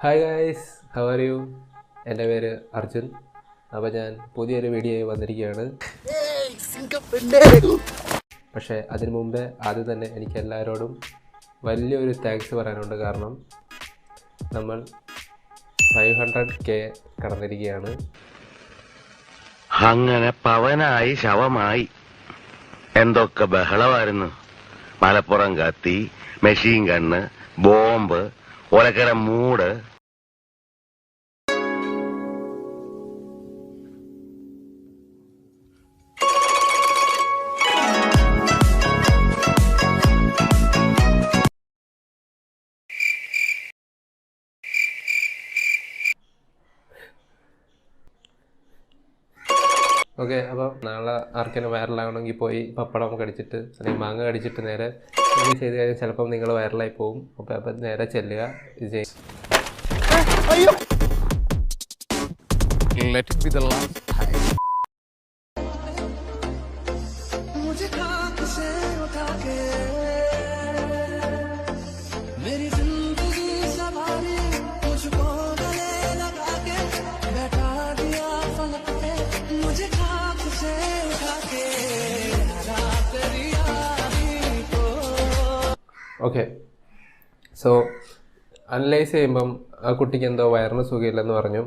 Hi guys, how are you? എൻ്റെ പേര് അർജുൻ. അപ്പോൾ ഞാൻ പുതിയൊരു വീഡിയോ വന്നിരിക്കുകയാണ്. പക്ഷേ അതിനു മുമ്പേ ആദ്യം തന്നെ എനിക്ക് എല്ലാവരോടും വലിയൊരു താങ്ക്സ് പറയാനുണ്ട്. കാരണം നമ്മൾ 500K കടന്നിരിക്കുകയാണ്. അങ്ങനെ പവനായി ശവമായി എന്തൊക്കെ ബഹളമായിരുന്നു. മലപ്പുറം കത്തി, മെഷീൻ ഗണ്ണ്, ബോംബ്, ഒലക്കര മൂട്. ഓക്കെ, അപ്പോൾ നാളെ ആർക്കെങ്കിലും വൈറലാകണമെങ്കിൽ പോയി പപ്പടം കടിച്ചിട്ട് അല്ലെങ്കിൽ മാങ്ങ കടിച്ചിട്ട് നേരെ ഇത് ചെയ്ത് കഴിഞ്ഞാൽ ചിലപ്പം നിങ്ങൾ വൈറലായി പോകും. അപ്പം നേരെ ചെല്ലുക, ഇത് ചെയ്യും. Let it be the last time. Okay, so analyse ചെയ്യുമ്പം ആ കുട്ടിക്ക് എന്തോ വയറിന് സുഖമില്ലെന്ന് പറഞ്ഞു.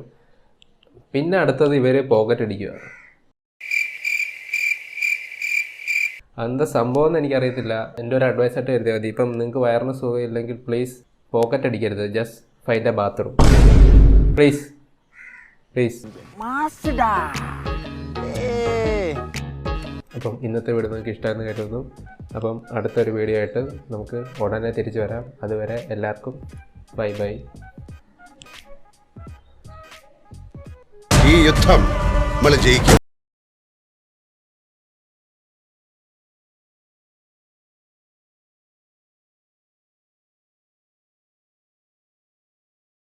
പിന്നെ അടുത്തത് ഇവർ പോക്കറ്റ് അടിക്കുക. എന്താ സംഭവം എന്ന് എനിക്കറിയത്തില്ല. എൻ്റെ ഒരു അഡ്വൈസായിട്ട് കരുതിയാൽ മതി. ഇപ്പം നിങ്ങൾക്ക് വയറിന് സുഖമില്ലെങ്കിൽ പ്ലീസ് പോക്കറ്റ് അടിക്കരുത്. Just find a bathroom, please please. അപ്പം ഇന്നത്തെ വീഡിയോ നിങ്ങൾക്ക് ഇഷ്ടമായെന്ന് കരുതുന്നു. അപ്പം അടുത്തൊരു വീഡിയോ ആയിട്ട് നമുക്ക് ഉടനെ തിരിച്ചു വരാം. അതുവരെ എല്ലാവർക്കും ബൈ ബൈ. ഈ യുദ്ധം നമ്മൾ ജയിക്കും.